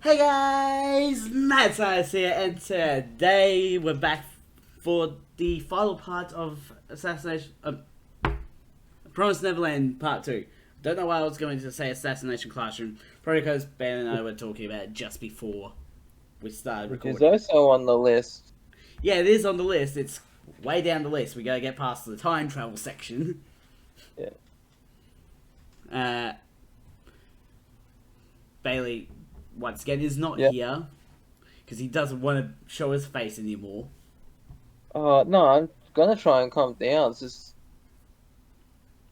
Hey guys, Matt Size here, and today we're back for the final part of Promised Neverland Part 2. Don't know why I was going to say Assassination Classroom, probably because Ben and I were talking about it just before we started Which is recording. also on the list. Yeah, it is on the list, it's way down the list. We gotta get past the time travel section. Yeah. Uh, Bailey, once again, is not Yeah. here because he doesn't want to show his face anymore. No, I'm gonna try and calm down. It's just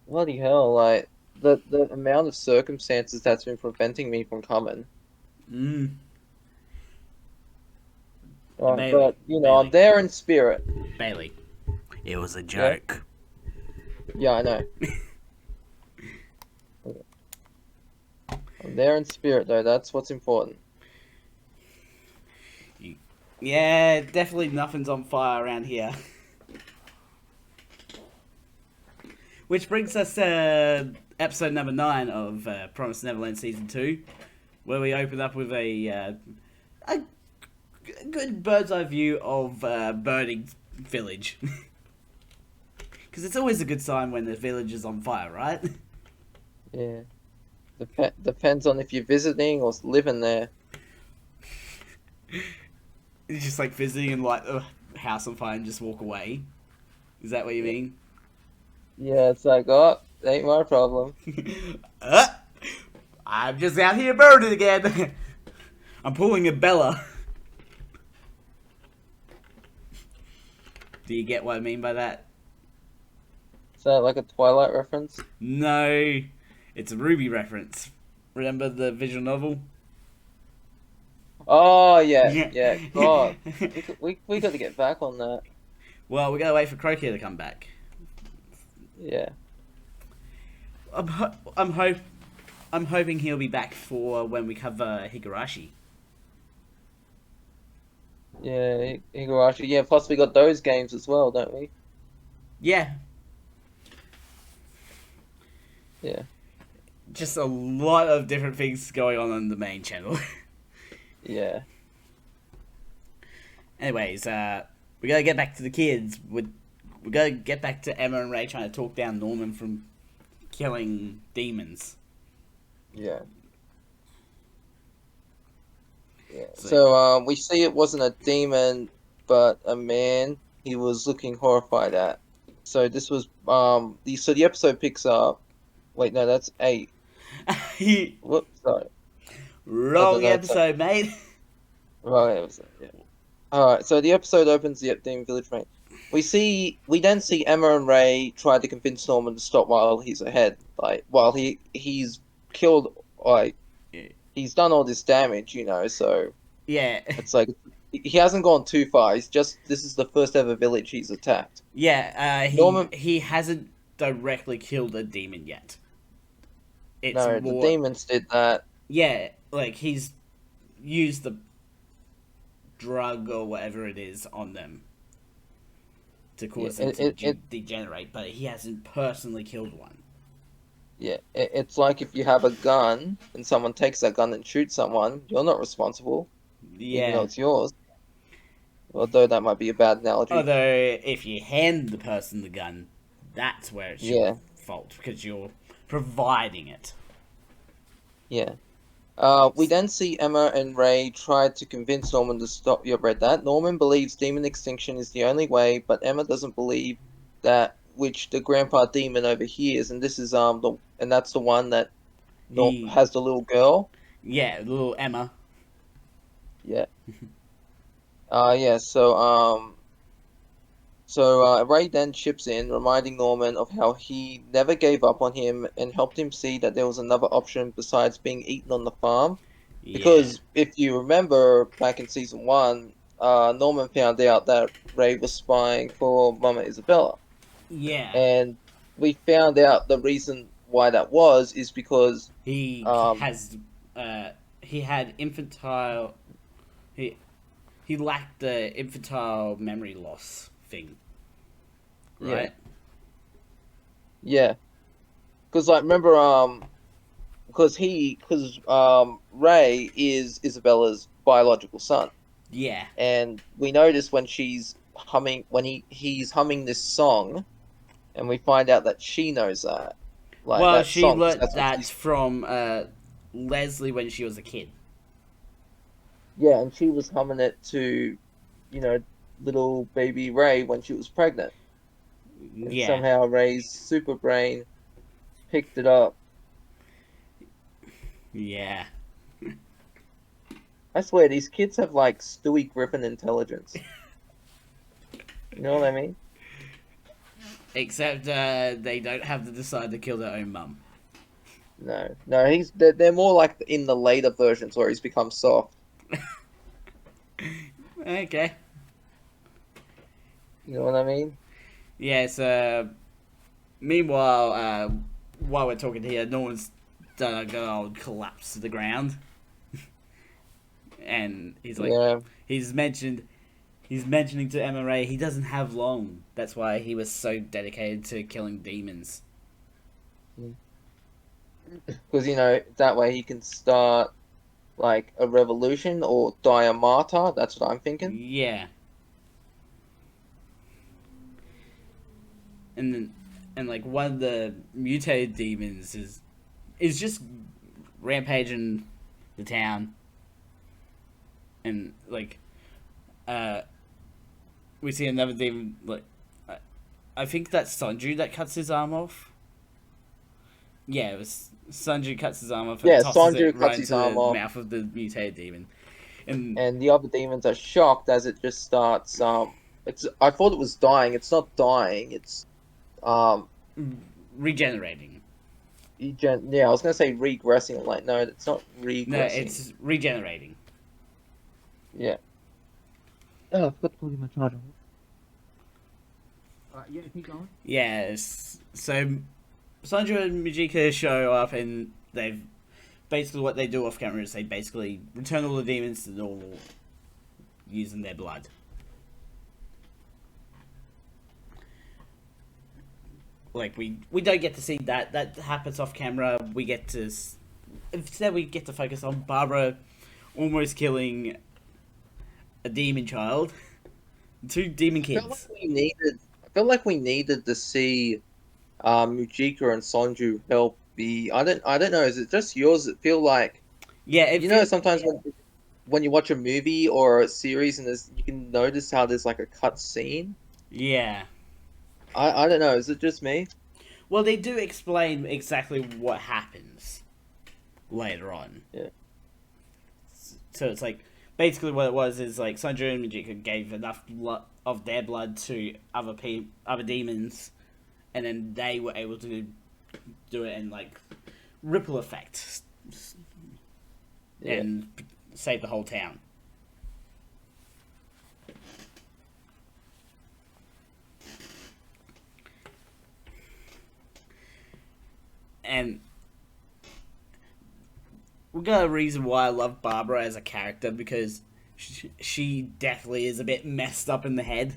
bloody hell, like the amount of circumstances that's been preventing me from coming. Mm. But Bailey, I'm Bailey, there in spirit. Bailey. It was a Yeah. joke. Yeah, I know. I'm there in spirit though. That's what's important. Yeah, definitely nothing's on fire around here. Which brings us to episode number 9 of Promised Neverland Season 2, where we open up with a good bird's eye view of burning village. Because it's always a good sign when the village is on fire, right? Yeah. Depends on if you're visiting or living there. It's just like visiting and light the house on fire and just walk away. Is that what you Yeah. mean? Yeah, it's like, oh, ain't my problem. uh, I'm just out here burning again. I'm pulling a Bella. Do you get what I mean by that? Is that like a Twilight reference? No, it's a Ruby reference. Remember the visual novel? Oh yeah, Yeah. yeah. God, we got to get back on that. Well, we gotta wait for Croaky to come back. Yeah. I'm I'm hoping he'll be back for when we cover Higurashi. Yeah, Higurashi. Yeah, plus we got those games as well, don't we? Yeah, Yeah, just a lot of different things going on the main channel. yeah, Anyways, we gotta get back to the kids. We gotta get back to Emma and Ray trying to talk down Norman from killing demons. yeah, yeah. So So we see it wasn't a demon, but a man he was looking horrified at. So this was the episode picks up. Wait, no, that's 8. Whoops, sorry. I don't Wrong know. Sorry. episode, mate. Right, yeah. All right, so the episode opens the Demon Village range. We then see Emma and Ray try to convince Norman to stop while he's ahead. Like while he's killed, like he's done all this damage, so Yeah, it's like he hasn't gone too far. He's just this is the first ever village he's attacked. yeah. Norman, He hasn't directly killed a demon yet. It's no, the more, demons did that. yeah, like he's used the drug or whatever it is on them to Yeah, cause them to degenerate, but he hasn't personally killed one. it's like if you have a gun and someone takes that gun and shoots someone, you're not responsible, even though Yeah. it's yours. Although that might be a bad analogy. Although, if you hand the person the gun, that's where it's your Yeah, fault because you're providing it. yeah. We then see Emma and Ray try to convince Norman to stop. You've read that. Norman believes demon extinction is the only way, but Emma doesn't believe that, which the grandpa demon overhears, and this is and that's the one that no He, has the little girl. yeah, little Emma. Yeah. Yeah. So Ray then chips in, reminding Norman of how he never gave up on him and helped him see that there was another option besides being eaten on the farm. Yeah, Because if you remember back in season 1, Norman found out that Ray was spying for Mama Isabella. yeah. And we found out the reason why that was is because, He um, has, he had infantile. He he lacked the infantile memory loss thing, yeah, right? yeah. Because, like, remember, Ray is Isabella's biological son, Yeah. and we notice when he's humming this song, and we find out that she knows that, like Well, that she song, because learnt that's what that she's from Leslie when she was a kid. yeah, and she was humming it to, you know, little baby Ray when she was pregnant, and Yeah. somehow Ray's super brain picked it up. Yeah. I swear, these kids have like Stewie Griffin intelligence. You know what I mean? Except they don't have to decide to kill their own mum. No, no, they're more like in the later versions where he's become soft. Okay. You know what I mean? Yes. Meanwhile, while we're talking here, Norman's done a good old collapse to the ground, and he's like, Yeah, he's mentioned, he's mentioning to Emma Ray he doesn't have long. That's why he was so dedicated to killing demons. because that way he can start like a revolution or die a martyr. That's what I'm thinking. Yeah. And then, and like one of the mutated demons is just rampaging the town, and like uh we see another demon, like I think that's Sanju that cuts his arm off. Yeah, it was Sanju cuts his arm off and Yeah, tosses it Sanju right cuts his into arm the off, mouth of the mutated demon, and and the other demons are shocked as it just starts. It's I thought it was dying. It's not dying. It's um, regenerating. yeah, I was gonna say regressing. I'm like, no, it's not No, regressing. it's regenerating. Yeah. Oh, I forgot to plug in my charger. Yeah, keep going. Yes. So Sanju and Majika show up, and they've basically what they do off camera is they basically return all the demons to normal using their blood. Like we don't get to see that happens off camera. We get to instead we get to focus on Barbara almost killing a demon child, two demon I felt like kids. we needed. I felt like we needed to see Mujika and Sonju help the. I don't know. Is it just yours that feel like Yeah, if you sometimes when you watch a movie or a series and you can notice how there's like a cut scene. yeah. I don't know. Is it just me? Well, they do explain exactly what happens later on. Yeah. So it's like basically what it was is like Sanju and Majika gave enough of their blood to other demons, and then they were able to do it in like ripple effect Yeah. and save the whole town. And we got a reason why I love Barbara as a character, because she definitely is a bit messed up in the head.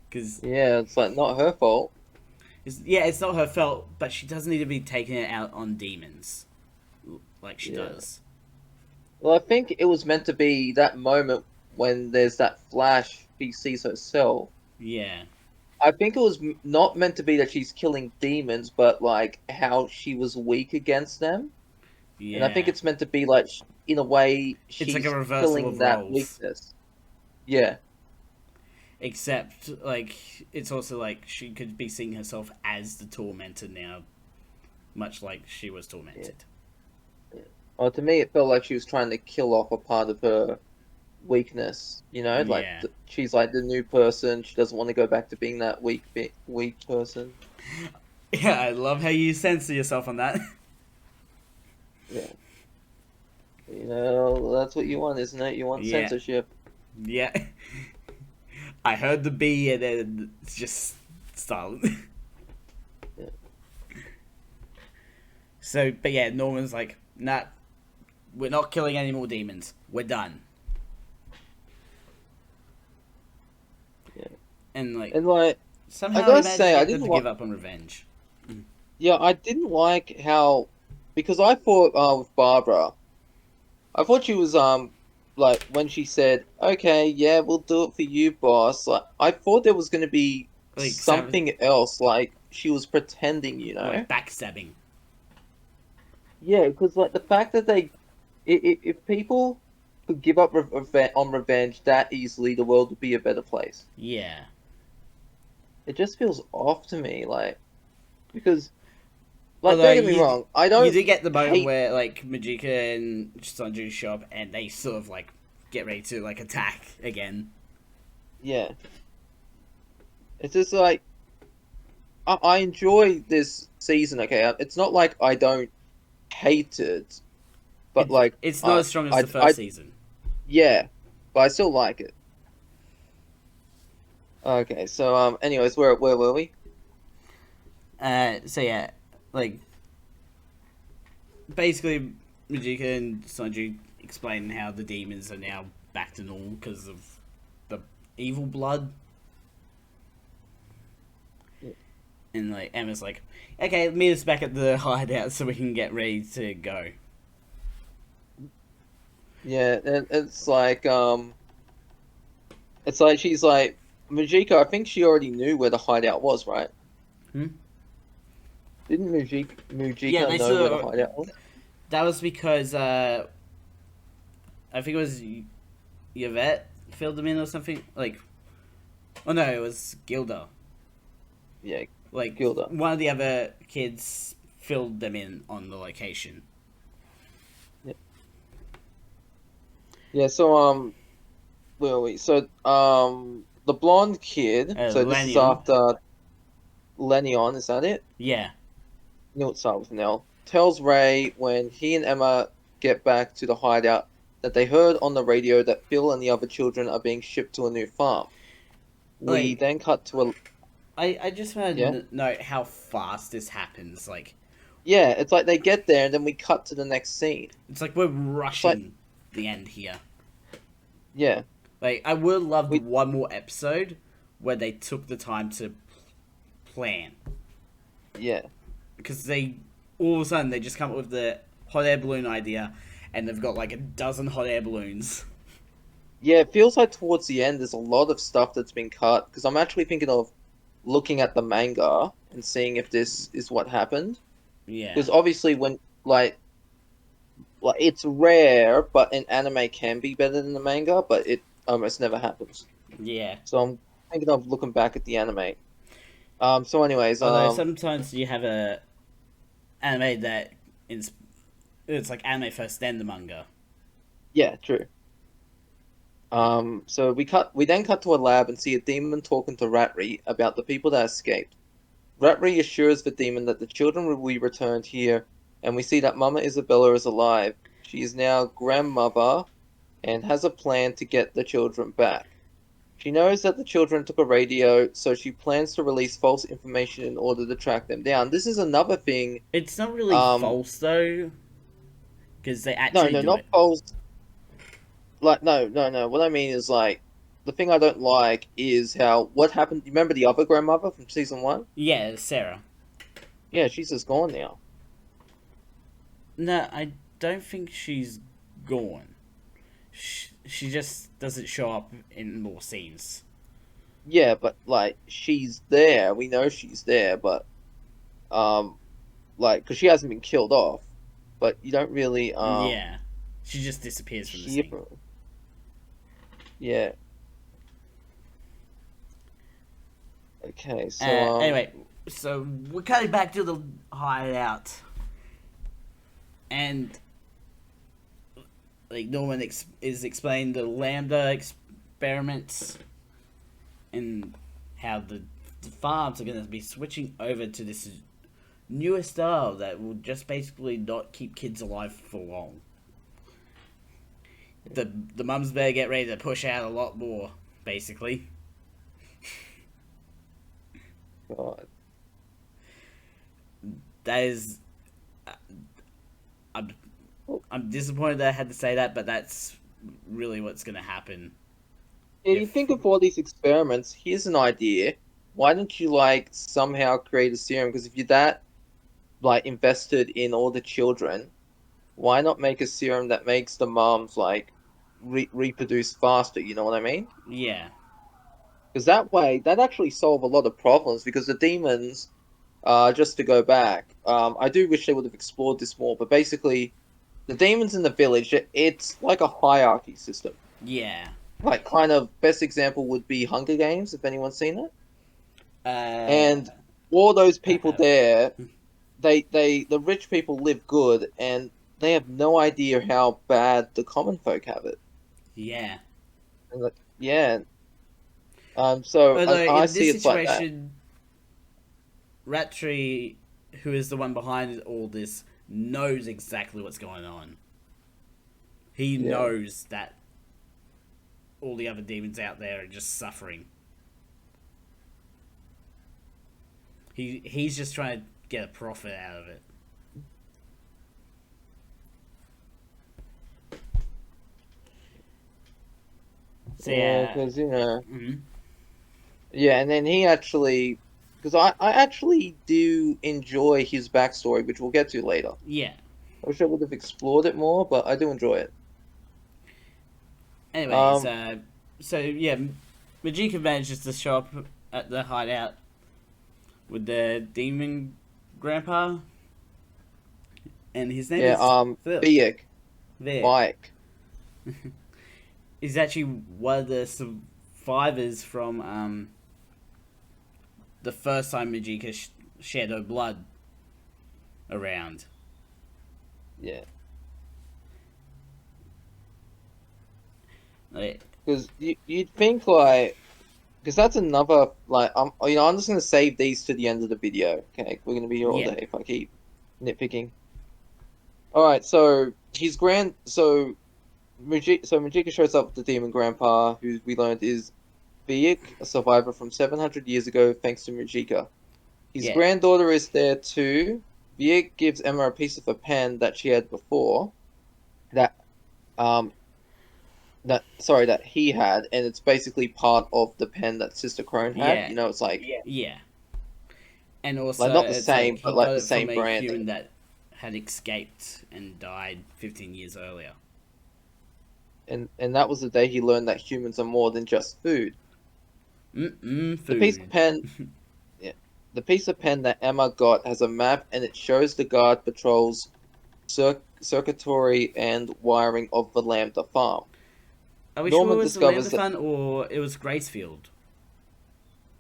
Because Yeah, it's like not her fault. it's not her fault, but she doesn't need to be taking it out on demons like she Yeah. does. Well, I think it was meant to be that moment when there's that flash she sees herself. Yeah, I think it was not meant to be that she's killing demons, but like how she was weak against them. And I think yeah. it's meant to be like, in a way, It's like a she's reversal killing of that roles. weakness. Yeah, Except, like, it's also like she could be seeing herself as the tormentor now, much like she was yeah, tormented. yeah. Well, to me, it felt like she was trying to kill off a part of her weakness. Like Yeah. she's like the new person. She doesn't want to go back to being that weak person. Yeah, I love how you censor yourself on that. Yeah, that's what you want, isn't it? You want Yeah. censorship. Yeah. I heard the B and then it's just silent. Yeah, So, but yeah, Norman's like, nah, we're not killing any more demons. We're done. yeah. And like, And like, I somehow he gotta managed to say, I get them didn't to like. give up on revenge. Yeah, I didn't like how because I thought with Barbara, I thought she was like when she said, "Okay, yeah, we'll do it for you, boss." Like I thought there was gonna be Like stab, something else, like she was pretending, you know? like backstabbing. Yeah, because like the fact that if people could give up on revenge that easily, the world would be a better place. Yeah. It just feels off to me, like because like Although don't get me wrong, I you don't do get the moment hate. where like Majika and Sanju show up and they sort of like get ready to like attack again. Yeah, it's just like I enjoy this season. Okay, it's not like I don't hate it, but It's like it's not as strong as the I first season. yeah, but I still like it. Okay, so anyways, where were we? So yeah, like basically Majika and Sanju explain how the demons are now back to normal because of the evil blood. And like Emma's like, okay, meet us back at the hideout so we can get ready to go. Yeah, it's like she's like Mujika. I think she already knew where the hideout was, right? Hmm? Didn't Yeah, Mujika they know where the saw hideout was? that was because I think it was Yvette filled them in or something. Like, oh no, it was Gilda. Yeah, Like Gilda. one of the other kids filled them in on the location. Yeah, yeah. So where are we? So the blonde kid. So this is Lanyon. after Lennion. Is that it? Yeah. Knew it started with an L. Tells Ray when he and Emma get back to the hideout that they heard on the radio that Phil and the other children are being shipped to a new farm. We Like, then cut to a I just want yeah. to note how fast this happens. Like, Yeah, it's like they get there and then we cut to the next scene. it's like we're It's like, rushing the end here. yeah, Like, I would have loved we, one more episode where they took the time to plan. yeah, Because they, all of a sudden, they just come up with the hot air balloon idea and they've got like a dozen hot air balloons. yeah. It feels like towards the end there's a lot of stuff that's been cut because I'm actually thinking of looking at the manga and seeing if this is what happened. Yeah. Because obviously, when like it's rare, but an anime can be better than the manga, but it almost never happens. Yeah. So I'm thinking of looking back at the anime. So anyways, Although sometimes you have a anime that is, it's like anime first, then the manga. yeah, true. So we then cut to a lab and see a demon talking to Ratri about the people that escaped. Ratri assures the demon that the children will be returned here, and we see that Mama Isabella is alive. She is now grandmother and has a plan to get the children back. She knows that the children took a radio, so she plans to release false information in order to track them down. This is another thing. It's not really Um, false though, because they no, actually no, do not it. false. Like, no, no, no. What I mean is like the thing I don't like is how what happened. You remember the other grandmother from season one? Yeah, Sarah. Yeah, she's just gone now. No, I don't think she's gone. She just doesn't show up in more scenes. Yeah, but like she's there. We know she's there, but um, like because she hasn't been killed off, but you don't really Yeah, she just disappears from the hear. scene. Yeah. Okay, so Anyway, so we're cutting back to the hideout, and like Norman is explaining the lambda experiments and how the farms are going to be switching over to this newer style that will just basically not keep kids alive for long. The mums better get ready to push out a lot more, basically. God. That is, I'm I'm disappointed that I had to say that, but that's really what's going to happen. Yeah, you If think of all these experiments, here's an idea. Why don't you like somehow create a serum? Because if you're that like invested in all the children, why not make a serum that makes the moms like reproduce faster? You know what I mean? Yeah. Because that way, that actually solve a lot of problems. Because the demons, just to go back, I do wish they would have explored this more. But basically, the demons in the village, it's like a hierarchy system. Yeah. Like, kind of best example would be Hunger Games, if anyone's seen it. Uh, And all those I people have. there, the rich people live good, and they have no idea how bad the common folk have it. Yeah. And yeah, so Although I in see this it's like that. situation, Rattree, who is the one behind all this, knows exactly what's going on. He Yeah, knows that all the other demons out there are just suffering. He's just trying to get a profit out of it. So yeah, yeah. because Mhm. yeah, and then he actually, because I actually do enjoy his backstory, which we'll get to later. Yeah. I wish I would have explored it more, but I do enjoy it. Anyways, Um, so yeah, Majika manages to show up at the hideout with the demon grandpa, and his name yeah, is Phil. Biek, Vic. Bike, He's actually one of the survivors from the first time Majika shed her blood around. yeah. Like, Because you'd think like, because that's another like I'm just gonna save these to the end of the video. Okay, we're gonna be here all yeah, day if I keep nitpicking. All right, so Majika shows up with the demon grandpa, who we learned is Biik, a survivor from 700 years ago, thanks to Majika. His yeah, granddaughter is there too. Biik gives Emma a piece of a pen that she had before, that um that he had, and it's basically part of the pen that Sister Crone had. yeah, It's like yeah. And like also, not the it's like same, he but like got the it from same a branding. human that had escaped and died 15 years earlier. And that was the day he learned that humans are more than just food. The piece of Food. pen, yeah, the piece of pen that Emma got has a map, and it shows the guard patrols circuitry and wiring of the Lambda farm. Are we sure it Norman was the Lambda discovers that Fun or it was Gracefield?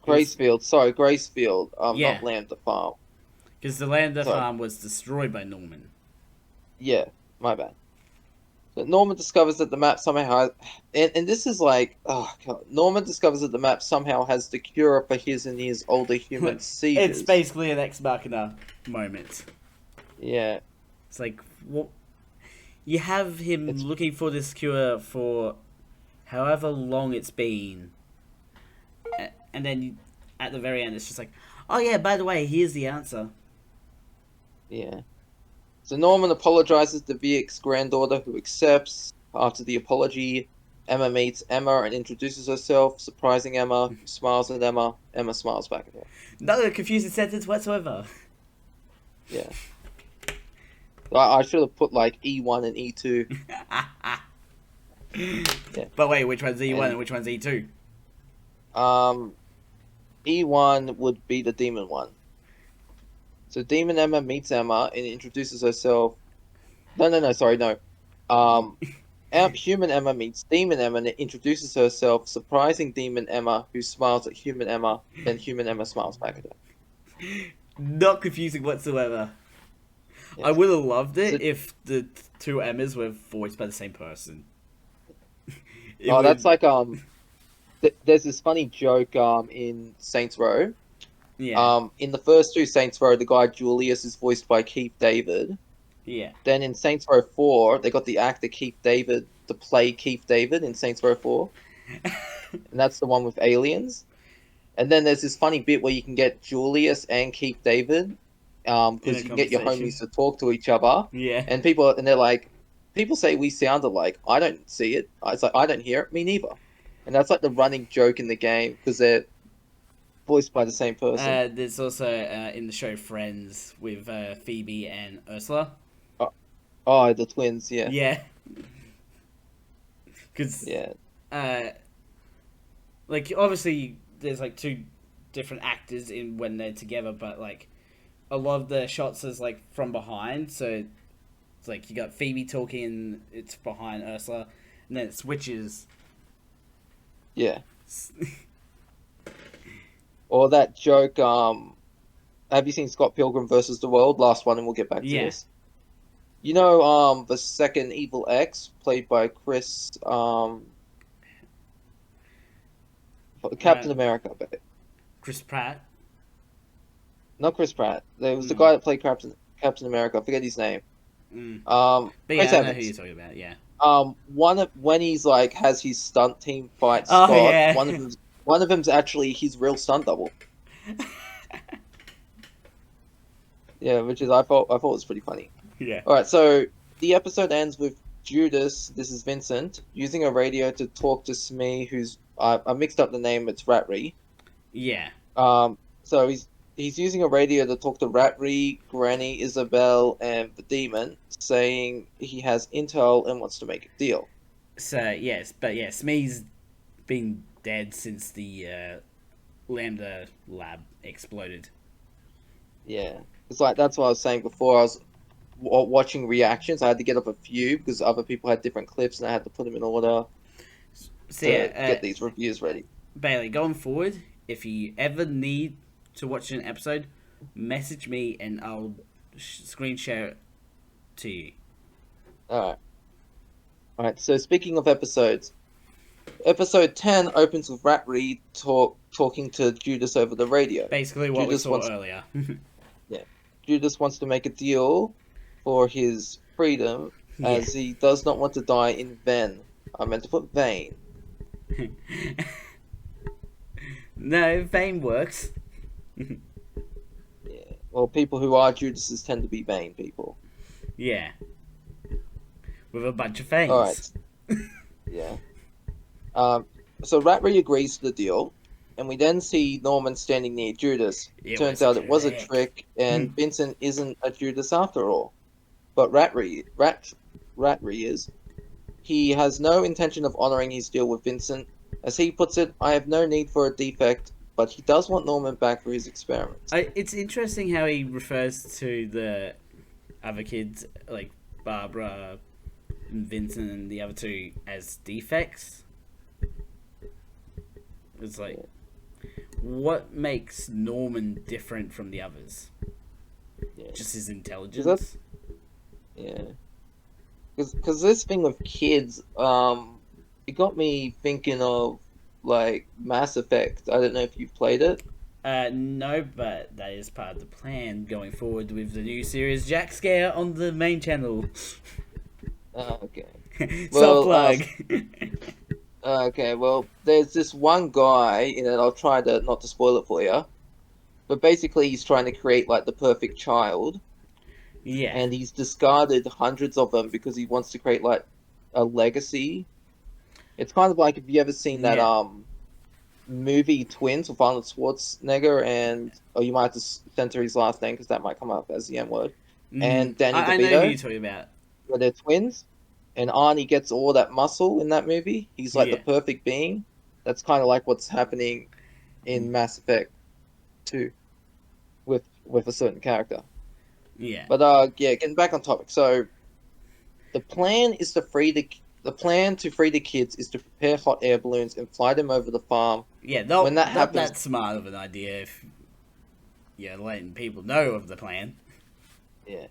It was, Gracefield, not yeah, Lambda farm. because the Lambda Sorry, Farm was destroyed by Norman. yeah, my bad. But Norman discovers that the map somehow has, and this is like, oh God. Norman discovers that the map somehow has the cure for his and his older human It's seizures. basically an Ex Machina moment. Yeah, It's like, what? You have him it's looking for this cure for however long it's been, and then at the very end, it's just like, oh yeah, by the way, here's the answer. yeah. So Norman apologizes to Viek's granddaughter, who accepts. After the apology, Emma meets Emma and introduces herself, surprising Emma, who smiles at Emma. Emma smiles back at her. Not a confusing sentence whatsoever. Yeah. I should have put like E1 and E2. Yeah. But wait, which one's E1 and And which one's E2? um E1 would be the demon one. So Demon Emma meets Emma and introduces herself. No, sorry, no. Um Human Emma meets Demon Emma and introduces herself, surprising Demon Emma, who smiles at Human Emma. Then Human Emma smiles back at her. Not confusing whatsoever. I Yes. would have loved So it if the two Emmas were voiced by the same person. It oh, that's would, like there's this funny joke in Saints Row. yeah, In the first two Saints Row, the guy Julius is voiced by Keith David. yeah. Then in Saints Row 4, they got the actor Keith David to play Keith David in Saints Row 4, and that's the one with aliens. And then there's this funny bit where you can get Julius and Keith David, In a because you can get your conversation. homies to talk to each other, Yeah. and they're like, people say we sound alike. I don't see it. It's like I don't hear it. Me neither. And that's like the running joke in the game because voiced by the same person. There's also in the show Friends with Phoebe and Ursula. Oh, oh, the twins, yeah, Yeah, because yeah, uh, like obviously there's like two different actors in when they're together, but like a lot of the shots is like from behind, so it's like you got Phoebe talking and it's behind Ursula, and then it switches. yeah. Or that joke. Have you seen Scott Pilgrim versus the World? Last one, and we'll get back to Yeah. this. You know, the second Evil X, played by Chris, Uh, Captain America, but Chris Pratt. not Chris Pratt. There was the Mm, guy that played Captain America. I forget his name. mm. But Chris yeah, I know who you're Evans. talking about. Yeah. One of when he's like has his stunt team fight Oh Scott. yeah. One of them's actually his real stunt double. Yeah, which is I thought was pretty funny. Yeah. All right, so the episode ends with Judas, this is Vincent, using a radio to talk to Smee, who's I mixed up the name. It's Ratry. Yeah. So he's using a radio to talk to Ratry, Granny, Isabel, and the demon, saying he has intel and wants to make a deal. So yes, but yeah, Smee's been dead since the Lambda lab exploded. Yeah, it's like that's what I was saying before. I was watching reactions. I had to get up a few because other people had different clips, and I had to put them in order So to yeah, get these reviews ready. Bailey, going forward, if you ever need to watch an episode, message me and I'll screen share it to you. All right. All right, so speaking of episodes, episode 10 opens with Ratry talking to Judas over the radio. Basically, what we Judas saw wants earlier. yeah, Judas wants to make a deal for his freedom Yeah. as he does not want to die in vain. I meant to put vain. No, fame works. Yeah. Well, people who are Judases tend to be vain people. Yeah, with a bunch of All right. fangs. Yeah. Um. So Ratry agrees to the deal, and we then see Norman standing near Judas. It It turns was a out it was a trick. trick, and Vincent isn't a Judas after all. But Ratry is. He has no intention of honoring his deal with Vincent. As he puts it, I have no need for a defect, but he does want Norman back for his experiments. It's interesting how he refers to the other kids, like Barbara and Vincent and the other two, as defects. It's like, what makes Norman different from the others? Yeah. Just his Is that intelligence? yeah? Because this thing with kids, it got me thinking of like Mass Effect. I don't know if you've played it. No, but that is part of the plan going forward with the new series Jack Scare on the main channel. Okay. Self Well, plug. okay. Well, there's this one guy in it. I'll try to not to spoil it for you. But basically, he's trying to create like the perfect child, Yeah. and he's discarded hundreds of them because he wants to create like a legacy. It's kind of like if you ever seen that Yeah. movie Twins with Arnold Schwarzenegger and or you might have to censor his last name because that might come up as the N word, Mm. and Danny I know who you're DeVito, talking about. where they're twins, and Arnie gets all that muscle in that movie. He's like the Yeah. perfect being. That's kind of like what's happening in Mass Effect 2 with a certain character. Yeah. But yeah, getting back on topic. So the plan is to free the plan to free the kids is to prepare hot air balloons and fly them over the farm. Yeah, When that not happens, that smart of an idea if you're letting people know of the plan. yeah.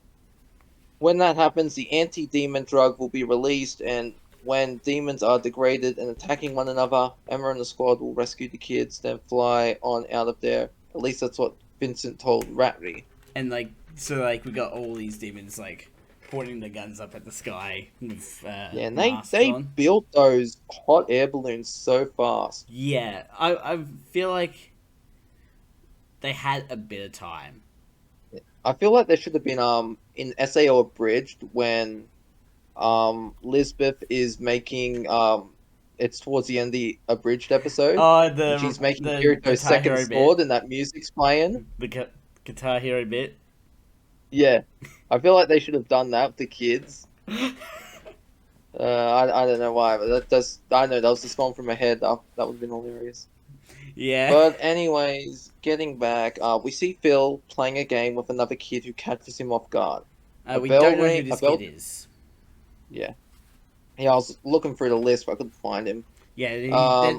When that happens, the anti-demon drug will be released, and when demons are degraded and attacking one another, Emma and the squad will rescue the kids, then fly on out of there. At least that's what Vincent told Ratry. And like, so like we got all these demons like pointing their guns up at the sky with Yeah, and masks they on. built those hot air balloons so fast. Yeah, I feel like they had a bit of time. I feel like there should have been in SAO Abridged when Lisbeth is making it's towards the end of the abridged episode, Oh, and the she's making the Kirito's Guitar second Hero bit, sword, and that music's playing. Guitar Hero bit. Yeah, I feel like they should have done that with the kids. I don't know why, but I know that was just gone from my head. That would have been hilarious. Yeah. But anyways, getting back, we see Phil playing a game with another kid who catches him off guard. A We bell don't know who ring. A this kid bell. is. Yeah, yeah. I was looking through the list, but I couldn't find him. Yeah,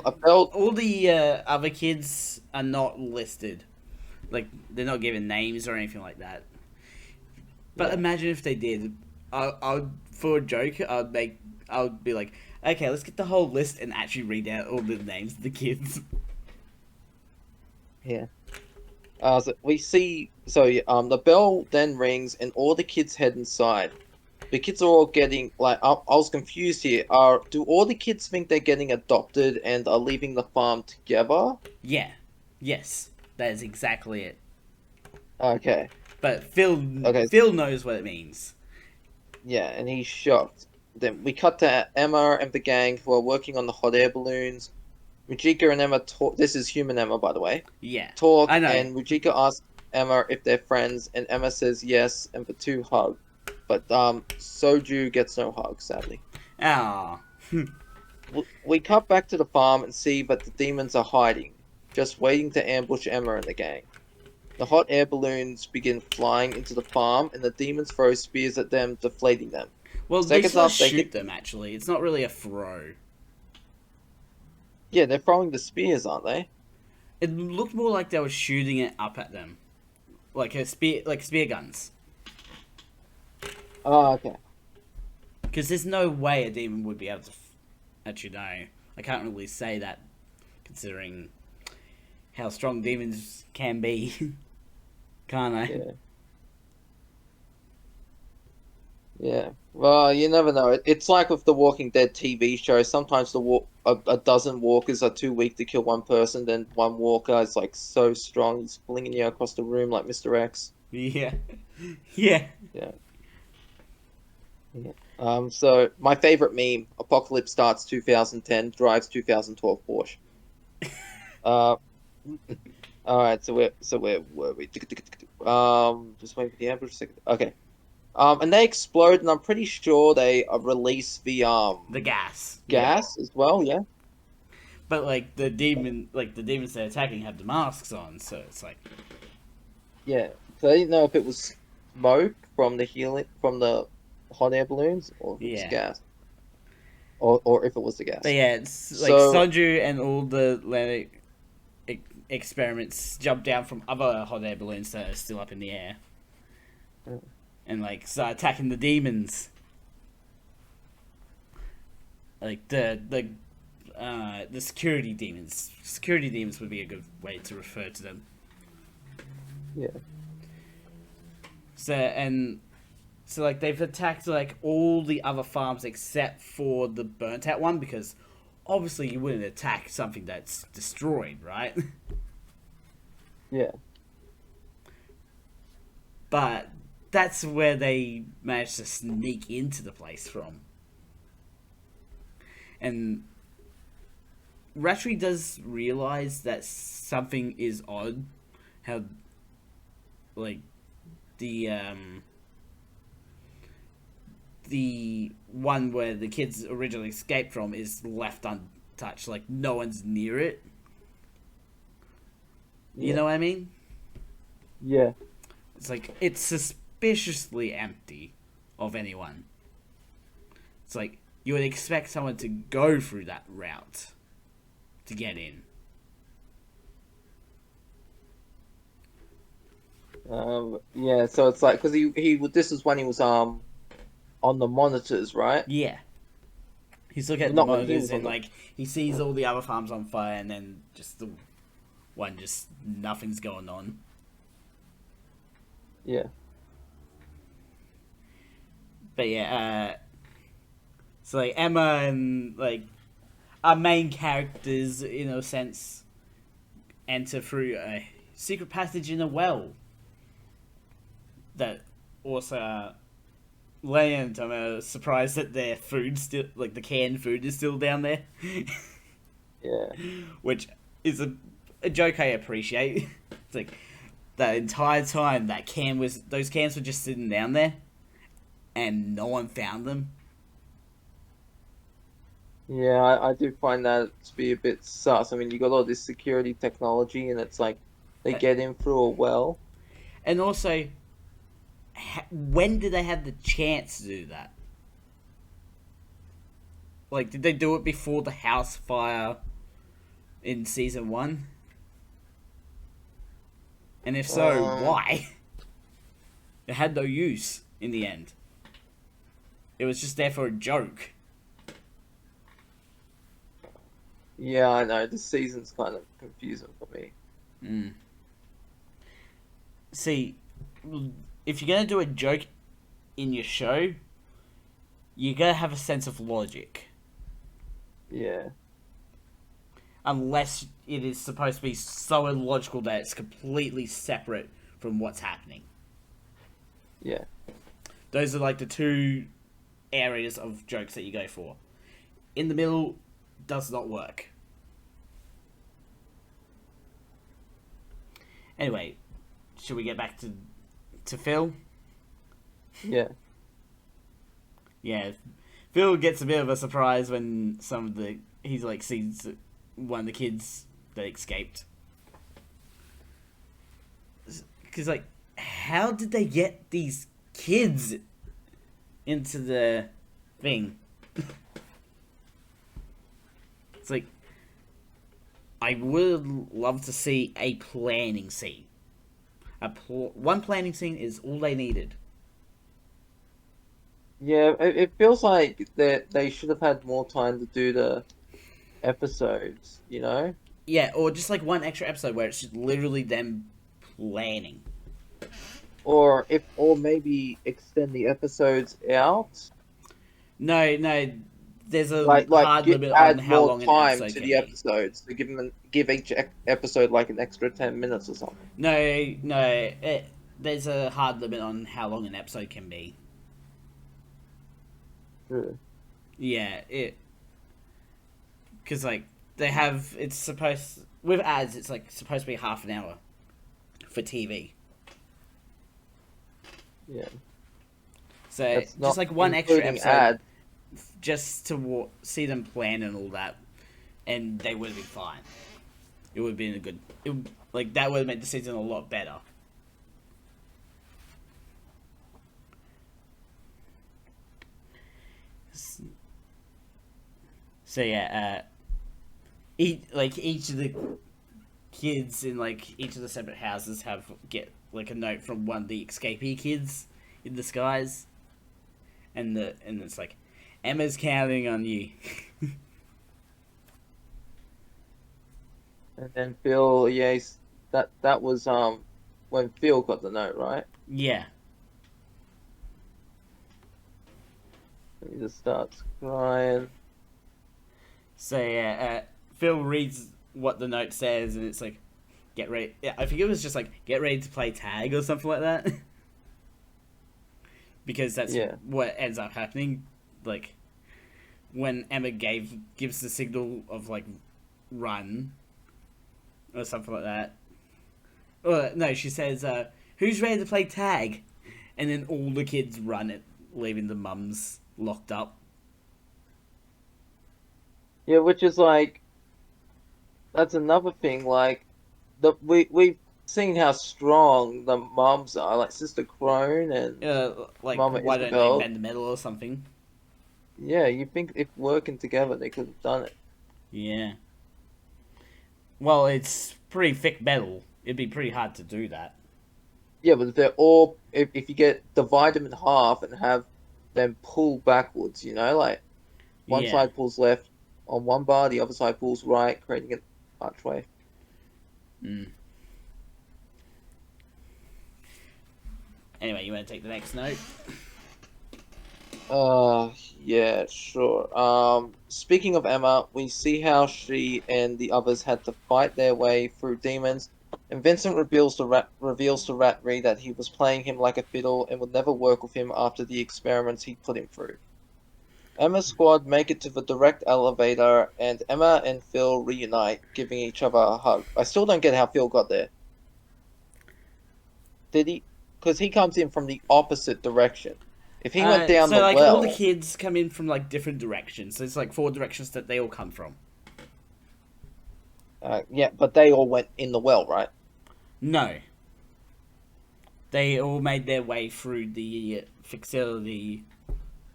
A bell. all the other kids are not listed. Like, they're not given names or anything like that. But Yeah, imagine if they did. For a joke, I would be like, okay, let's get the whole list and actually read out all the names of the kids. yeah. So we see. So yeah, the bell then rings, and all the kids head inside. The kids are all getting like. I was confused here. Do all the kids think they're getting adopted and are leaving the farm together? Yeah, yes, that is exactly it. Okay. But Okay. Phil knows what it means. Yeah, and he's shocked. Then we cut to Emma and the gang who are working on the hot air balloons. Rujika and Emma talk. This is human Emma, by the way. Yeah, Talk, I know. and Rujika asks Emma if they're friends, and Emma says yes, and the two hug. But Soju gets no hug, sadly. Ah, We cut back to the farm and see that the demons are hiding, just waiting to ambush Emma and the gang. The hot air balloons begin flying into the farm, and the demons throw spears at them, deflating them. well, they Seconds sort of after they shoot hit, them. Actually, it's not really a throw. yeah, they're throwing the spears, aren't they? It looked more like they were shooting it up at them, like spear guns. Oh, okay. Because there's no way a demon would be able to. Actually, no, I can't really say that, considering how strong demons can be. Can't I? Yeah. Yeah. Well, you never know. It's like with the Walking Dead TV show. Sometimes a dozen walkers are too weak to kill one person. Then one walker is like so strong, he's flinging you across the room like Mr. X. Yeah, yeah. Yeah. Yeah. So my favorite meme: Apocalypse starts 2010, drives 2012 Porsche. Uh, all right. So where were we? Just wait for the ambush. Okay. And they explode, and I'm pretty sure they release the The gas. Yeah. gas as well. Yeah. But the demons they're attacking have the masks on, so it's like, Yeah. So I didn't know if it was smoke from the hot air balloons, or if it was yeah. gas, or if it was the gas. But yeah, it's like So Sonju and all the experiments jump down from other hot air balloons that are still up in the air, and like start attacking the demons. Like the security demons. Security demons would be a good way to refer to them. yeah. So like they've attacked like all the other farms except for the burnt out one, because obviously you wouldn't attack something that's destroyed, right? Yeah. But that's where they managed to sneak into the place from. And Ratri does realize that something is odd. How, like, the one where the kids originally escaped from is left untouched. Like, no one's near it. You know what I mean? Yeah. It's like, it's suspiciously empty of anyone. It's like, you would expect someone to go through that route to get in. Yeah. So it's like because this is when he was on the monitors, right? Yeah. He's looking at the Not when he monitors was on and, the. like, he sees all the other farms on fire and then just the one, just nothing's going on. Yeah. But yeah, so like Emma and like our main characters, in a sense, enter through a secret passage in a well. That also Leia and Tom are surprised that their food still, like the canned food, is still down there, Yeah. which is a joke I appreciate. It's like the entire time those cans were just sitting down there, and no one found them. Yeah, I do find that to be a bit sus. I mean, you got all this security technology, and it's like they get in through a well. And also, when did they have the chance to do that? Like, did they do it before the house fire in season 1? And if so, Um, why? It had no use in the end. It was just there for a joke. yeah, I know. This season's kind of confusing for me. Mm. See, if you're gonna do a joke in your show, you gotta have a sense of logic. Yeah, Unless it is supposed to be so illogical that it's completely separate from what's happening. yeah. Those are like the two areas of jokes that you go for. In the middle does not work. Anyway, should we get back to Phil? Yeah. Yeah, Phil gets a bit of a surprise when he's like sees one of the kids that escaped. Because like, how did they get these kids into the thing? It's like, I would love to see a planning scene. One planning scene is all they needed. Yeah, it feels like that they should have had more time to do the episodes, you know? Yeah, or just like one extra episode where it's just literally them planning. Or maybe extend the episodes out. No, there's a hard limit on Add how more long an time episode to can the be. episodes to give each episode like an extra 10 minutes or something. No, there's a hard limit on how long an episode can be. True. Yeah, because like it's supposed with ads, it's like supposed to be half an hour for TV. Yeah, So that's just not like one extra including episode, ads. just to see them plan and all that, and they would have been fine. It would have been like that would have made the season a lot better. So yeah, each of the kids in like each of the separate houses get like a note from one of the escapee kids in disguise, and it's like, Emma's counting on you. And then Phil, yeah, that was when Phil got the note, right? Yeah. He just starts crying. So yeah, Phil reads what the note says, and it's like, get ready. Yeah, I think it was just like, get ready to play tag or something like that. Because that's Yeah, what ends up happening. Like, when Emma gives the signal of like, run or something like that. Or no, she says, "Who's ready to play tag?" And then all the kids run it, leaving the mums locked up. yeah, which is like that's another thing. Like we've seen how strong the moms are, like Sister Crone and Like, Mama why don't they Isabel. bend the middle or something? Yeah, you think if working together they could have done it. Yeah. Well, it's pretty thick metal. It'd be pretty hard to do that. Yeah, but if they're all if you divide them in half and have them pull backwards, you know, like one Yeah. side pulls left on one bar, the other side pulls right, creating an archway. Mm. Anyway, you want to take the next note? Yeah, sure. Speaking of Emma, we see how she and the others had to fight their way through demons. And Vincent reveals to Rat Reed that he was playing him like a fiddle and would never work with him after the experiments he'd put him through. Emma's squad make it to the direct elevator, and Emma and Phil reunite, giving each other a hug. I still don't get how Phil got there. Did he? Because he comes in from the opposite direction. If he went down So the like all the well, kids come in from like different directions. So it's like 4 directions that they all come from. yeah, but they all went in the well, right? No, they all made their way through the facility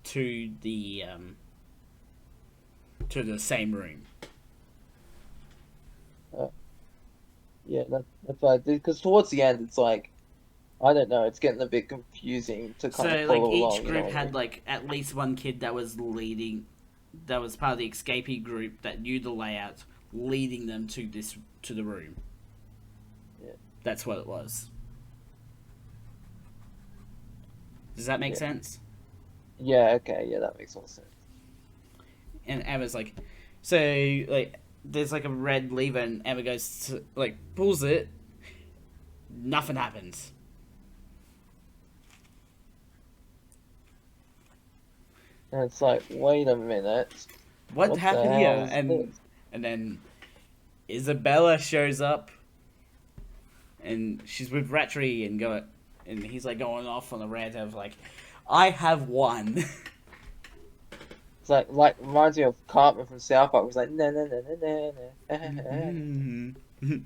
to the same room. Uh, yeah, that's what I did. Because towards the end, it's like, I don't know, it's getting a bit confusing to So kind of like follow each along. group had like at least one kid that was leading, that was part of the escapee group that knew the layout, leading them to the room. Yeah. That's what it was. Does that make Yeah. sense? Yeah. Okay. Yeah, that makes more sense. And Emma's like, so like there's like a red lever, and Emma goes to, like pulls it. Nothing happens. And it's like, wait a minute, What what the happened hell here? is And this? then Isabella shows up, and she's with Rattray and he's like going off on a rant of like, I have won. It's like reminds me of Cartman from South Park. It was like, no, no, no, no, no, no.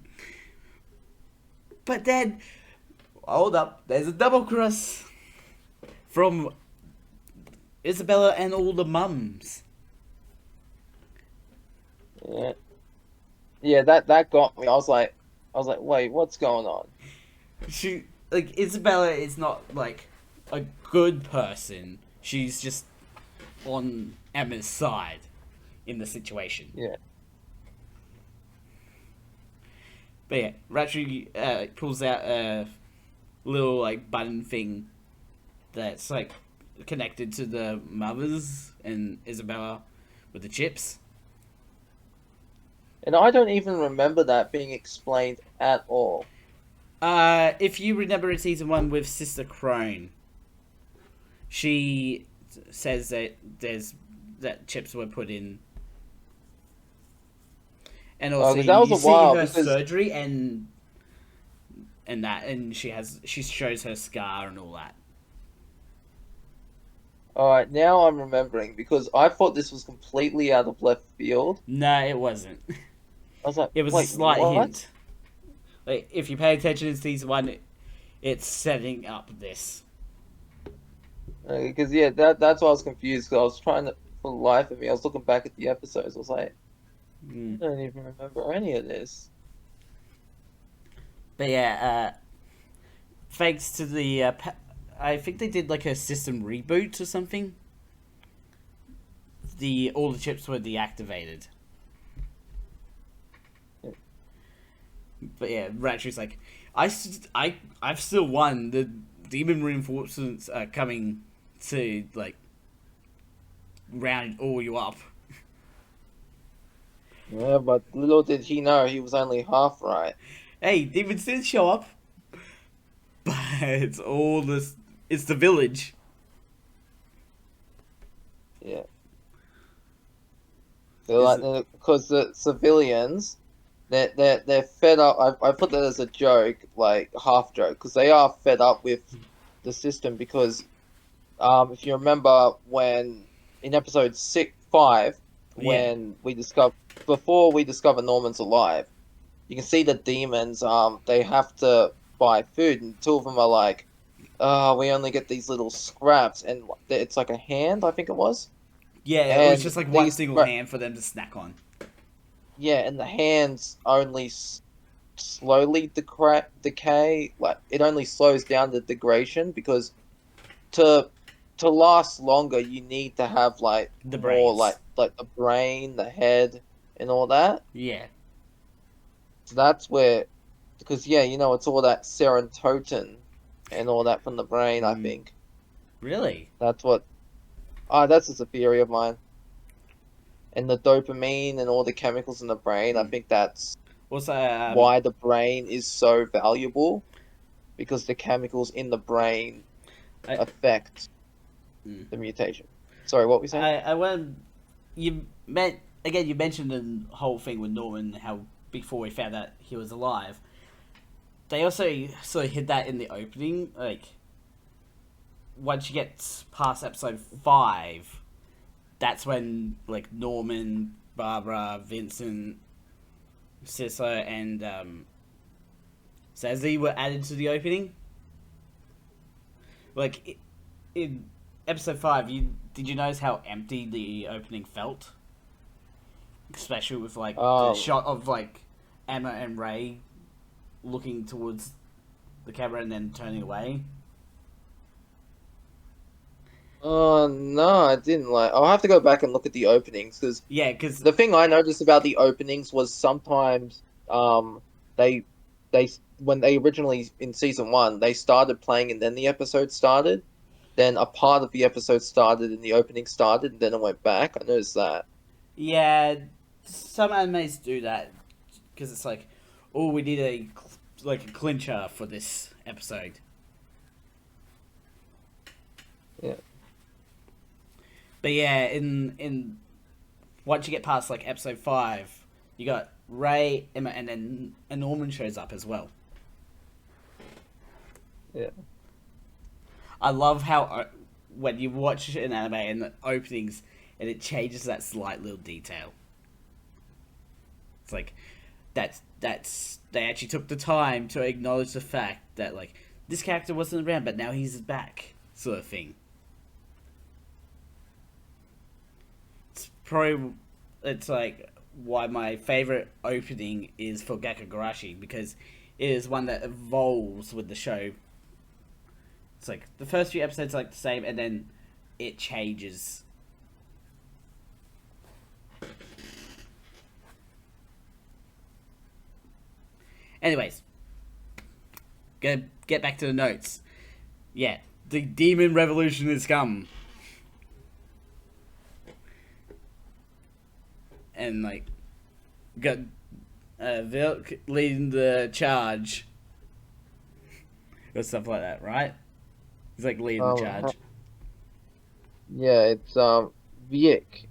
But then, hold up, there's a double cross from Isabella and all the mums. Yeah. Yeah, that got me. I was like, wait, what's going on? She like Isabella is not like a good person. She's just on Emma's side in the situation. Yeah. But yeah, Rattray pulls out a little like button thing that's like connected to the mothers and Isabella with the chips. And I don't even remember that being explained at all. If you remember in season 1 with Sister Crone, she says that chips were put in, and Oh, also because that was you a see while. her Because surgery and she shows her scar and all that. all right, now I'm remembering because I thought this was completely out of left field. No, it wasn't. I was like, It was a wait, slight what? hint. Like if you pay attention in season 1, it's setting up this. Because yeah, that's why I was confused. Because I was trying to, for the life of me, I was looking back at the episodes. I was like, I Mm. don't even remember any of this. But yeah, thanks to the I think they did like a system reboot or something. All the chips were deactivated. But yeah, Ratchet's like, I've still won. The demon reinforcements are coming to like round all you up. Yeah, but little did he know he was only half right. Hey, demons did show up, but it's all this. It's the village. Yeah. They're like, because the civilians, they're fed up. I put that as a joke, like half joke, because they are fed up with the system. Because if you remember when in episode 5, Yeah, when we discover before we discover Norman's alive, you can see the demons. They have to buy food, and two of them are like, "Oh, we only get these little scraps," and it's like a hand, I think it was, yeah. It was and just like one these single hand for them to snack on. yeah, and the hands only slowly decay. Like it only slows down the degradation because to last longer, you need to have like The more brains. like the brain, the head, and all that. Yeah. So that's where, because yeah, you know, it's all that serotonin and all that from the brain. I Mm, think really? that's what. Ah, that's just a theory of mine. And the dopamine and all the chemicals in the brain. I Mm. think that's. Also, why the brain is so valuable, because the chemicals in the brain I, affect mm. the mutation. Sorry, what were we saying? I want you meant again. You mentioned the whole thing with Norman, how before we found out he was alive. They also sort of hid that in the opening. Like once you get past episode 5, that's when like Norman, Barbara, Vincent, Cissa, and Sazi were added to the opening. Like in episode 5, did you notice how empty the opening felt? Especially with like the Um, shot of like Emma and Ray looking towards the camera and then turning away. no, I didn't like. I'll have to go back and look at the openings, because Yeah, because the thing I noticed about the openings was sometimes they when they originally in season 1 they started playing and then the episode started. Then a part of the episode started and the opening started and then it went back. I noticed that. yeah, some animes do that because it's like, oh, we need a clincher for this episode. Yeah. But yeah, in once you get past like episode 5, you got Ray, Emma, and then a Norman shows up as well. Yeah. I love how when you watch an anime and the openings and it changes that slight little detail. It's like that's they actually took the time to acknowledge the fact that like this character wasn't around but now he's back, sort of thing. It's like why my favorite opening is for Gakugarashi, because it is one that evolves with the show. It's like the first few episodes are like the same and then it changes. Anyways, gonna get back to the notes. Yeah, the demon revolution has come. And like got Vilk leading the charge or stuff like that, right? He's like leading the Ha- charge. yeah, it's Viek.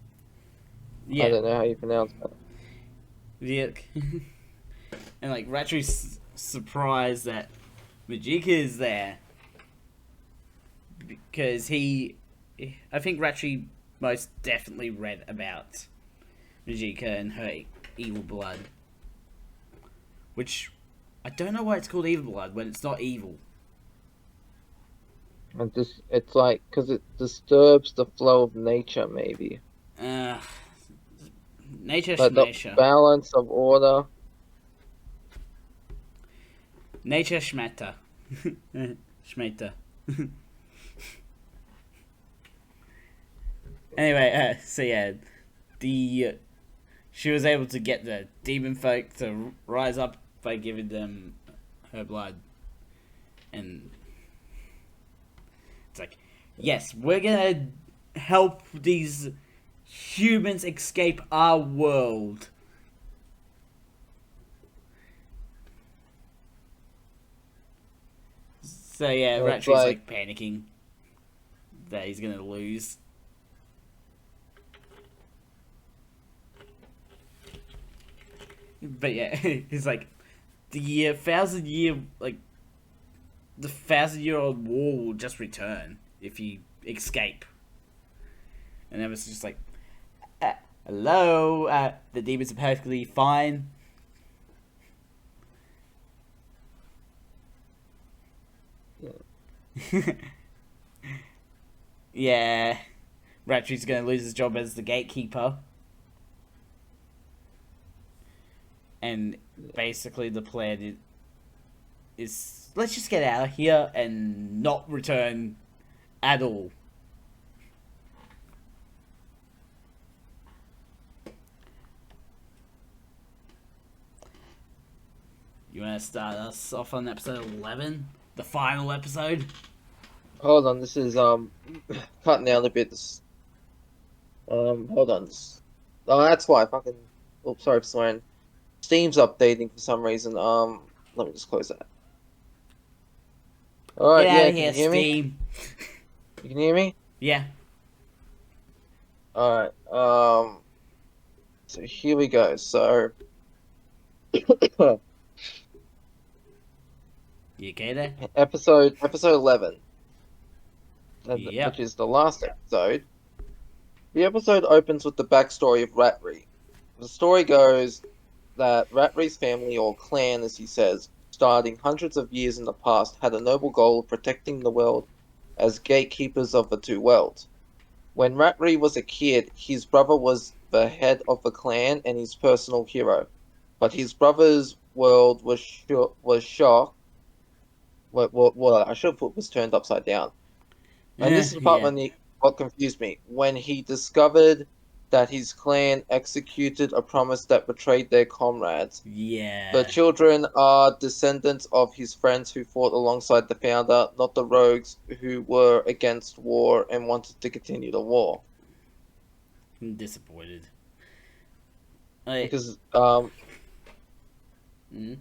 I Yeah, don't know how you pronounce that. Vilk. And like Ratri's surprised that Majika is there because I think Ratri most definitely read about Majika and her evil blood, which I don't know why it's called evil blood when it's not evil. And just it's like because it disturbs the flow of nature, maybe. Uh, nature Like the schmeisha. balance of order. Nature schmeta. Schmeta. Anyway, so yeah, the she was able to get the demon folk to rise up by giving them her blood, and it's like, yes, we're gonna help these humans escape our world. So yeah, So it's Ratri's like panicking that he's gonna lose. But yeah, he's like the 1,000 year the 1,000-year-old war will just return if you escape. And then it's just like, hello, the demons are perfectly fine. Yeah, Ratri's gonna lose his job as the gatekeeper. And basically the plan is let's just get out of here and not return at all. You want to start us off on episode 11, the final episode? Hold on, this is cutting out a bit. Hold on. Oh, that's why. Fucking. Oh, sorry for swearing. Steam's updating for some reason. Let me just close that. All Get right, out yeah, of can here, you hear me? Steam. You can hear me? Yeah. All right. So here we go. So, You okay there? episode 11, which Yep. is the last episode. The episode opens with the backstory of Ratri. The story goes that Ratri's family, or clan as he says, starting hundreds of years in the past, had a noble goal of protecting the world as gatekeepers of the two worlds. When Ratri was a kid, his brother was the head of the clan and his personal hero. But his brother's world was shocked. What I should have put was turned upside down. And this is the part Yeah. when what confused me. When he discovered that his clan executed a promise that betrayed their comrades. The Yeah. children are descendants of his friends who fought alongside the founder, not the rogues who were against war and wanted to continue the war. I'm disappointed. Like, Because mm?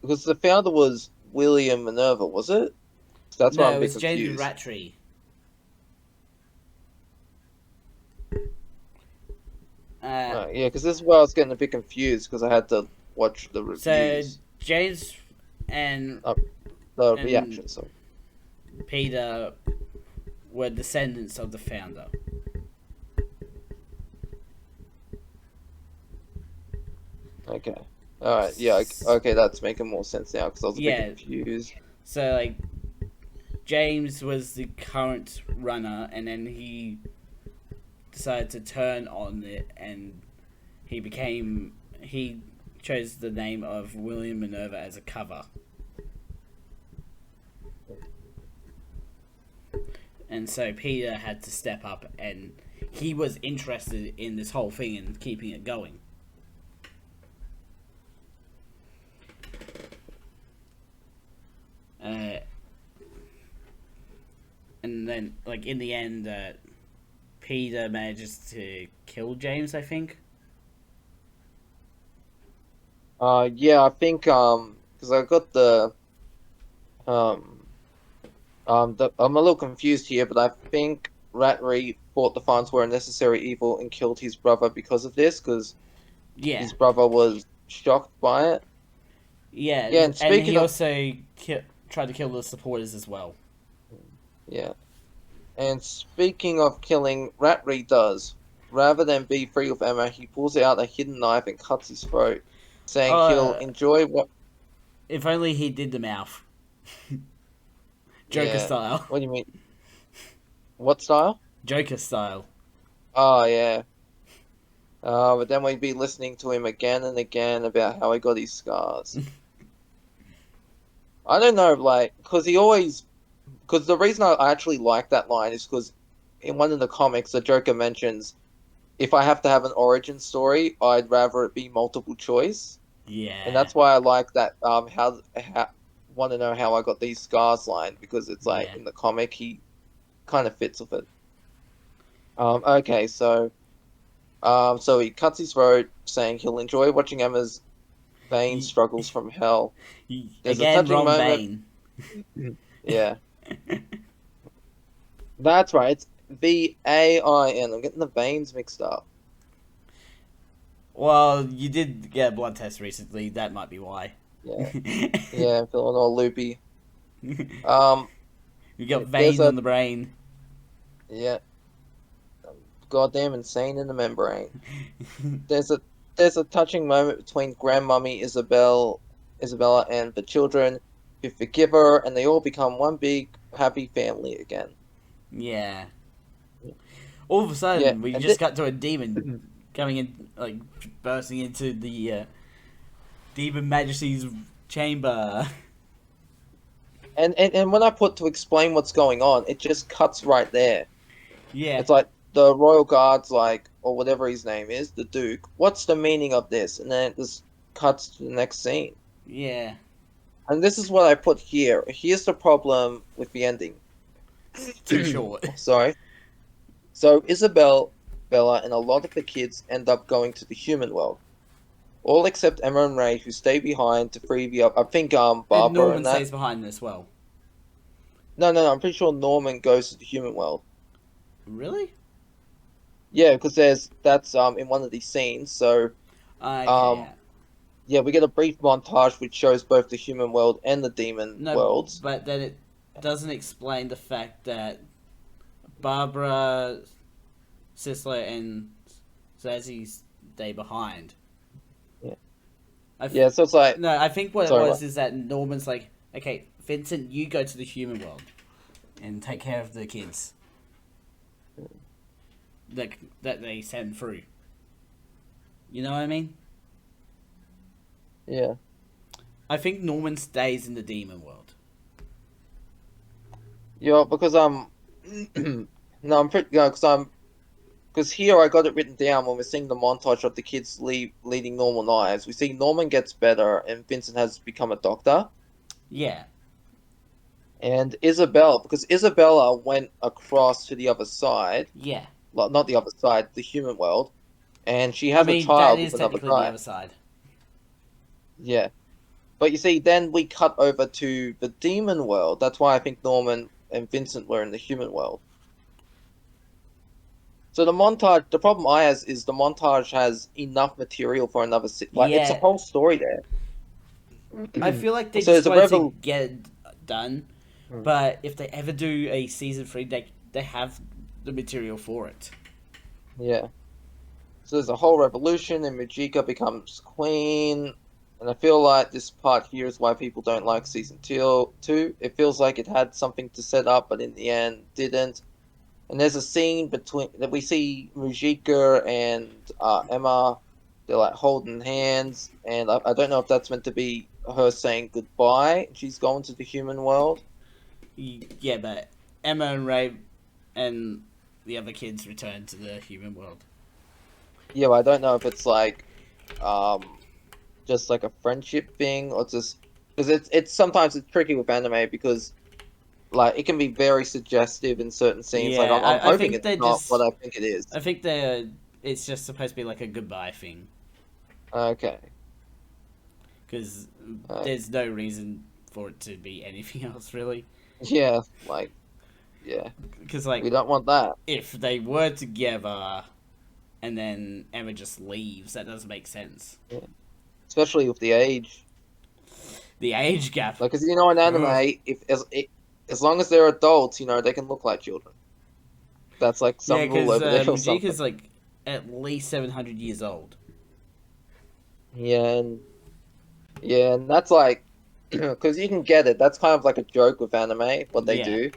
because the founder was William Minerva, was it? So that's why I'm No, a it bit was James confused. Rattray. Uh, Yeah, because this is where I was getting a bit confused because I had to watch the so reviews, James and the and reactions. So Peter were descendants of the founder. okay, all right, yeah, okay, that's making more sense now because I was a bit Yeah. confused. So like James was the current runner, and then he decided to turn on it, and he chose the name of William Minerva as a cover. And so Peter had to step up, and he was interested in this whole thing and keeping it going. Uh, and then, like in the end, Peter manages to kill James, I think. Yeah, I think because I got um I'm a little confused here, but I think Ratri thought the funds were a necessary evil and killed his brother because of this, because Yeah, his brother was shocked by it. Yeah, yeah, and and speaking he of also tried to kill the supporters as well. yeah, and speaking of killing, Ratri does. Rather than be free with Emma, he pulls out a hidden knife and cuts his throat, saying he'll Uh, enjoy what. if only he did the mouth, Joker Yeah, style. what do you mean? What style? Joker style. Oh yeah. But then we'd be listening to him again and again about how he got his scars. I don't know, like, because the reason I actually like that line is because in one of the comics, the Joker mentions, if I have to have an origin story, I'd rather it be multiple choice. And Yeah, that's why I like that, how want to know how I got these scars line, because it's like, yeah. in the comic, he kind of fits with it. Okay, so he cuts his throat, saying he'll enjoy watching Emma's vain struggles from hell. There's a Again, touching wrong moment. vein. Yeah, that's right. It's Vain. I'm getting the veins mixed up. Well, you did get a blood test recently. That might be why. Yeah, yeah, I'm feeling all loopy. Um, You got there's vein on a the brain. yeah, goddamn insane in the membrane. There's a there's a touching moment between Grandmummy Isabella, and the children who forgive her, and they all become one big happy family again. Yeah. All of a Yeah, sudden, we and just got to a demon th coming in, like bursting into the demon majesty's chamber. and when I put to explain what's going on, it just cuts right there. Yeah, It's like the royal guards, like, or whatever his name is, the Duke. What's the meaning of this? And then it just cuts to the next scene. yeah. And this is what I put here. Here's the problem with the ending. Too short. Sorry. So Isabel, Bella, and a lot of the kids end up going to the human world. all except Emma and Ray, who stay behind to free the I think And Barbara Norman and that. stays behind as well. No, I'm pretty sure Norman goes to the human world. Really? Yeah, because that's in one of these scenes. So Okay, um yeah. yeah, we get a brief montage which shows both the human world and the demon No, worlds. but then it doesn't explain the fact that Barbara, Sisler, and Zazie stay behind. Yeah, I f- yeah. So it's like, no, I think what it sorry, was what? is that Norman's like, okay, Vincent, you go to the human world and take care of the kids that that they send through. You know what I mean? Yeah, I think Norman stays in the demon world. yeah. Because no, I'm pretty no, because here I got it written down when we're seeing the montage of the kids leading normal lives. We see Norman gets better and Vincent has become a doctor. Yeah, And Isabella, because Isabella went across to the other side, yeah. well, not the other side, the human world, and she I has a mean, that child is with another technically the guy. other side. Yeah. But you see, then we cut over to the demon world. That's why I think Norman and Vincent were in the human world. So the montage, the problem I has is the montage has enough material for another, like, it's a Yeah, whole story there. I feel like they So just there's a wanted to revel. get it done, Hmm. but if they ever do a season 3, they have the material for it. Yeah. So there's a whole revolution, and Majika becomes queen. And I feel like this part here is why people don't like season two. It feels like it had something to set up, but in the end didn't. And there's a scene between that we see Majika and Emma. They're like holding hands, and I don't know if that's meant to be her saying goodbye. She's going to the human world. Yeah, but Emma and Ray and the other kids return to the human world. Yeah, but I don't know if it's like um just like a friendship thing or just because it's sometimes it's tricky with anime because like it can be very suggestive in certain scenes. Like Yeah, I'm I hoping think it's they not what just. I think it is. I think they're. It's just supposed to be like a goodbye thing. Okay. Because Uh, there's no reason for it to be anything else, really. yeah, like yeah, Because, like, we don't want that. if they were together and then Emma just leaves, that doesn't make sense. Yeah. Especially with the age. The age gap. Like, cause you know in anime, Ugh. as long as they're adults, you know they can look like children. That's like Yeah, some rule because over there or something. Majika's, like, at least 700 years old. Yeah, and that's like because you can get it. That's kind of like a joke with anime, what they Yeah. do.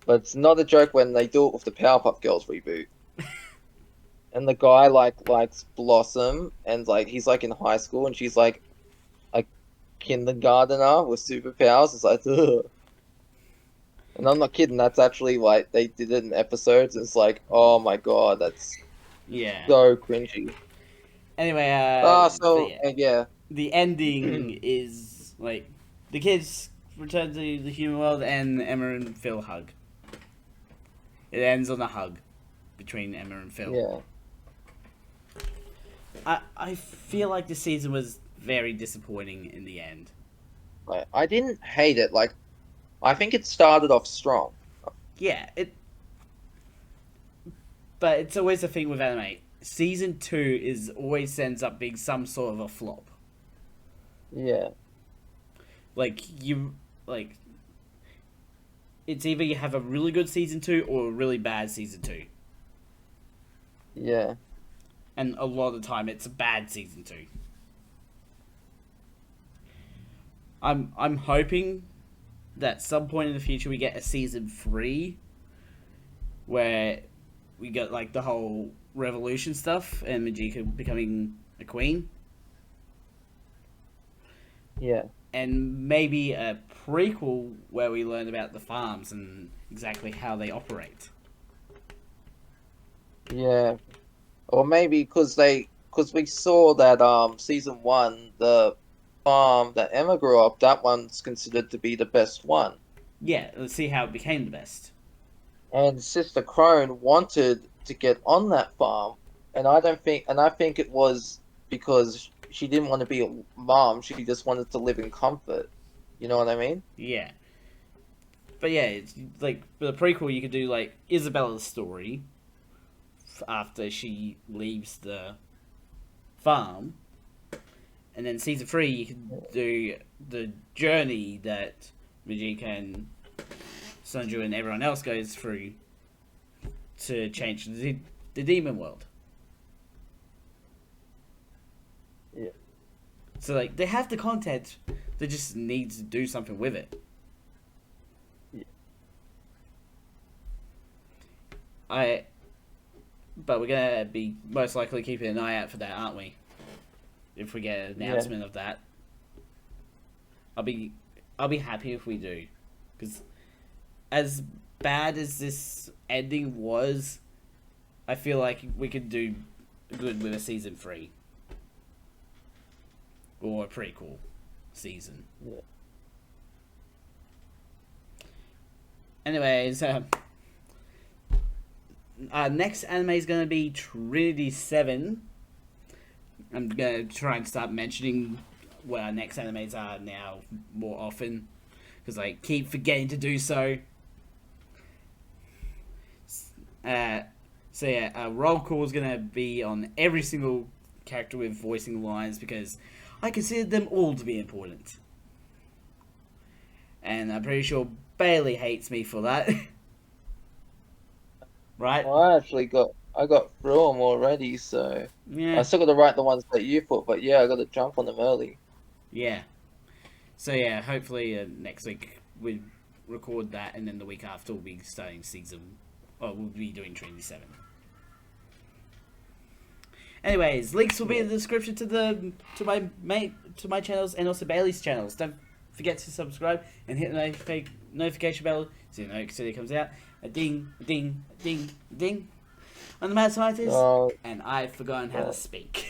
But it's not a joke when they do it with the Powerpuff Girls reboot. And the guy like likes Blossom and like he's like in high school and she's like a kindergartner with superpowers. It's like ugh. And I'm not kidding, that's actually like they did it in episodes. It's like, oh my god, that's Yeah. so cringy. Anyway, but So yeah. yeah. The ending is, like, the kids return to the human world and Emma and Phil hug. It ends on a hug between Emma and Phil. Yeah. I feel like the season was very disappointing in the end. Like I didn't hate it. Like I think it started off strong. Yeah, but it's always a thing with anime. Season 2 is always ends up being some sort of a flop. Yeah. Like it's either you have a really good season 2 or a really bad season 2. Yeah. And a lot of the time it's a bad season 2. I'm hoping that some point in the future we get a season 3 where we get like the whole revolution stuff and Majika becoming a queen, Yeah. and maybe a prequel where we learn about the farms and exactly how they operate. Yeah. Or maybe because we saw that season one, the farm that Emma grew up, that one's considered to be the best one. Yeah, let's see how it became the best. And Sister Crone wanted to get on that farm, and I don't think and I think it was because she didn't want to be a mom. She just wanted to live in comfort. You know what I mean? Yeah. But yeah, it's like for the prequel, you could do like Isabella's story after she leaves the farm, and then season 3 you could do the journey that Majika and Sunju and everyone else goes through to change the demon world. Yeah. So like they have the content, they just need to do something with it. But we're gonna be most likely keeping an eye out for that, aren't we? If we get an announcement of that, I'll be happy if we do, because as bad as this ending was, I feel like we could do good with a season 3 or a prequel season. Yeah. Anyways, our next anime is going to be Trinity 7. I'm going to try and start mentioning what our next animes are now more often, because I keep forgetting to do so. So yeah, our roll call is going to be on every single character with voicing lines, because I consider them all to be important. And I'm pretty sure Bailey hates me for that. Right? Well, I got through them already, so Yeah. I still got to write the ones that you put. But yeah, I got to jump on them early. Yeah. So yeah, hopefully next week we record that, and then the week after we'll be starting season. We'll be doing Trinity 7. Anyways, links will be in the description to my channels and also Bailey's channels. Don't forget to subscribe and hit the notification bell so you know as soon as it comes out. A ding, ding, ding, ding. I'm the Mad Scientist, Oh, and I've forgotten how to speak.